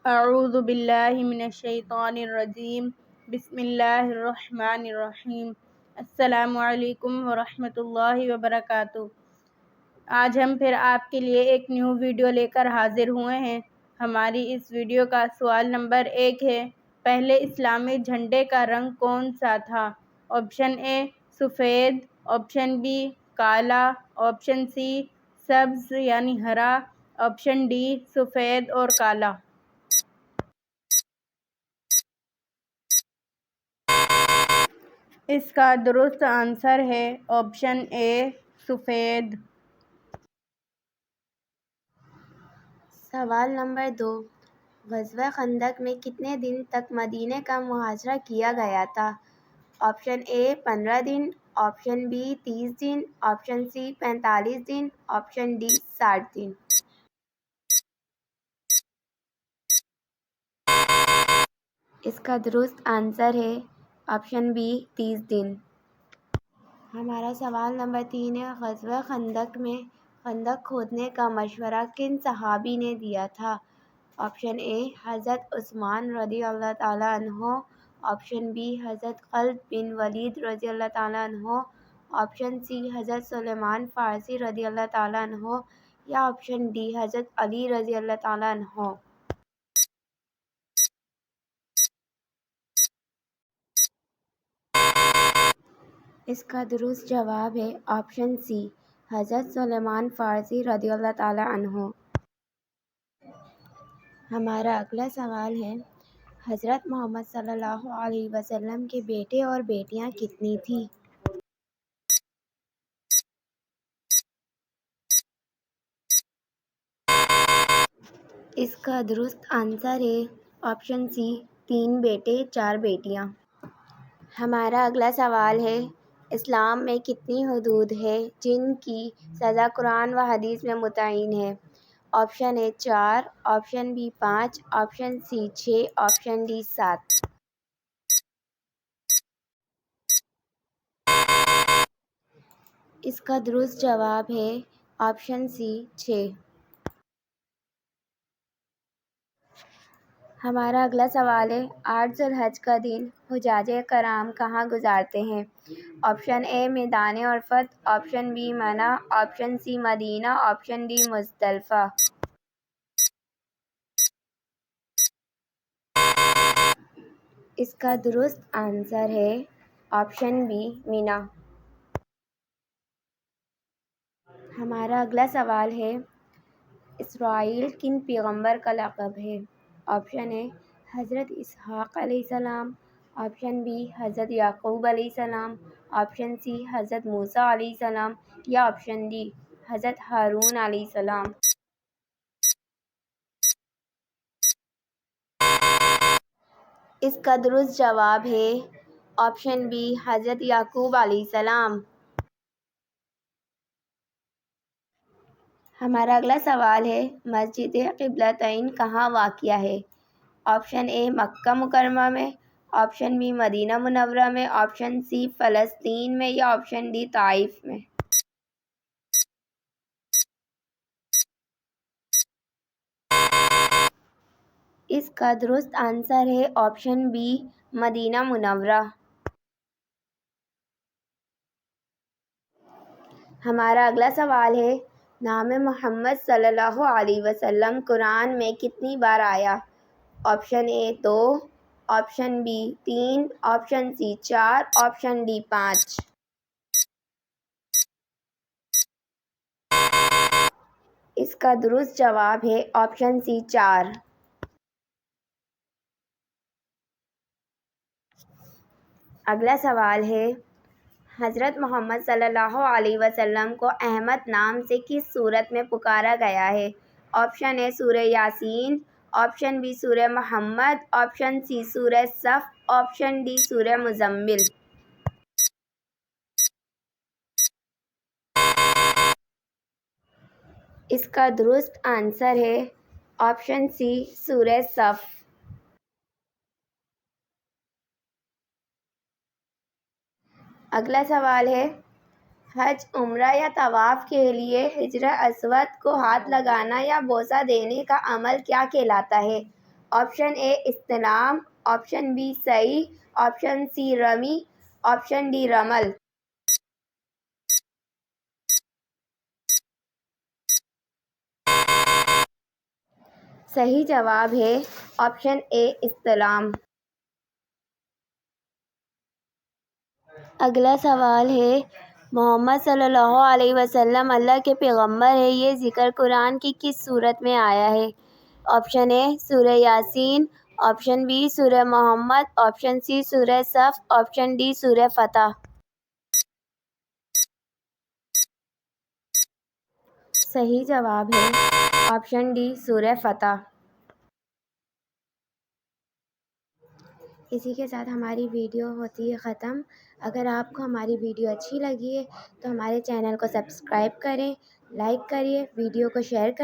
اعوذ باللہ من الشیطان الرجیم بسم اللہ الرحمن الرحیم السلام علیکم ورحمۃ اللہ وبرکاتہ۔ آج ہم پھر آپ کے لیے ایک نیو ویڈیو لے کر حاضر ہوئے ہیں۔ ہماری اس ویڈیو کا سوال نمبر 1 ہے، پہلے اسلامی جھنڈے کا رنگ کون سا تھا؟ آپشن اے سفید، آپشن بی کالا، آپشن سی سبز یعنی ہرا، آپشن ڈی سفید اور کالا۔ اس کا درست آنسر ہے آپشن اے سفید۔ سوال نمبر 2، غزوہ خندق میں کتنے دن تک مدینہ کا محاصرہ کیا گیا تھا؟ آپشن اے 15 دن، آپشن بی 30 دن، آپشن سی 45 دن، آپشن ڈی 60 دن۔ اس کا درست آنسر ہے آپشن بی 30 دن۔ ہمارا سوال نمبر 3 ہے، غزوہ خندق میں خندق کھودنے کا مشورہ کن صحابی نے دیا تھا؟ آپشن اے حضرت عثمان رضی اللہ تعالیٰ عنہ، آپشن بی حضرت خالد بن ولید رضی اللہ تعالیٰ عنہ، آپشن سی حضرت سلمان فارسی رضی اللہ تعالیٰ عنہ یا آپشن ڈی حضرت علی رضی اللہ تعالیٰ عنہ۔ اس کا درست جواب ہے آپشن سی حضرت سلمان فارسی رضی اللہ تعالیٰ عنہ۔ ہمارا اگلا سوال ہے، حضرت محمد صلی اللہ علیہ وسلم کے بیٹے اور بیٹیاں کتنی تھیں؟ اس کا درست آنسر ہے آپشن سی 3 بیٹے 4 بیٹیاں۔ ہمارا اگلا سوال ہے، اسلام میں کتنی حدود ہیں جن کی سزا قرآن و حدیث میں متعین ہے؟ Option A 4، option B 5، option C 6، option D 7۔ اس کا درست جواب ہے آپشن سی 6۔ ہمارا اگلا سوال ہے، 8 ذی الحج کا دن حجاج کرام کہاں گزارتے ہیں؟ آپشن اے میدان عرفات، آپشن بی منی، آپشن سی مدینہ، آپشن ڈی مزدلفہ۔ اس کا درست آنسر ہے آپشن بی منی۔ ہمارا اگلا سوال ہے، اسرائیل کن پیغمبر کا لقب ہے؟ آپشن اے حضرت اسحاق علیہ السلام، آپشن بی حضرت یعقوب علیہ السلام، آپشن سی حضرت موسیٰ علیہ السلام یا آپشن ڈی حضرت ہارون علیہ السلام۔ اس کا درست جواب ہے آپشن بی حضرت یعقوب علیہ السلام۔ ہمارا اگلا سوال ہے، مسجد قبلتین کہاں واقع ہے؟ آپشن اے مکہ مکرمہ میں، آپشن بی مدینہ منورہ میں، آپشن سی فلسطین میں یا آپشن ڈی طائف میں۔ اس کا درست آنسر ہے آپشن بی مدینہ منورہ۔ ہمارا اگلا سوال ہے، نام محمد صلی اللہ علیہ وسلم قرآن میں کتنی بار آیا؟ Option A 2، option B 3، option C 4، option D 5۔ اس کا درست جواب ہے آپشن سی 4۔ اگلا سوال ہے، حضرت محمد صلی اللہ علیہ وسلم کو احمد نام سے کس سورت میں پکارا گیا ہے؟ آپشن اے سورہ یاسین، آپشن بی سورہ محمد، آپشن سی سورہ صف، آپشن ڈی سورہ مزمل۔ اس کا درست آنسر ہے آپشن سی سورہ صف۔ اگلا سوال ہے، حج، عمرہ یا طواف کے لیے حجر اسود کو ہاتھ لگانا یا بوسہ دینے کا عمل کیا کہلاتا ہے؟ آپشن اے استعلام، آپشن بی سعی، آپشن سی رمی، آپشن ڈی رمل۔ صحیح جواب ہے آپشن اے استعلام۔ اگلا سوال ہے، محمد صلی اللہ علیہ وسلم اللہ کے پیغمبر ہیں، یہ ذکر قرآن کی کس سورت میں آیا ہے؟ آپشن اے سورہ یاسین، آپشن بی سورہ محمد، آپشن سی سورہ صف، آپشن ڈی سورہ فتح۔ صحیح جواب ہے آپشن ڈی سورہ فتح۔ اسی کے ساتھ ہماری ویڈیو ہوتی ہے ختم۔ اگر آپ کو ہماری ویڈیو اچھی لگی ہے تو ہمارے چینل کو سبسکرائب کریں، لائک کریے، ویڈیو کو شیئر کریں۔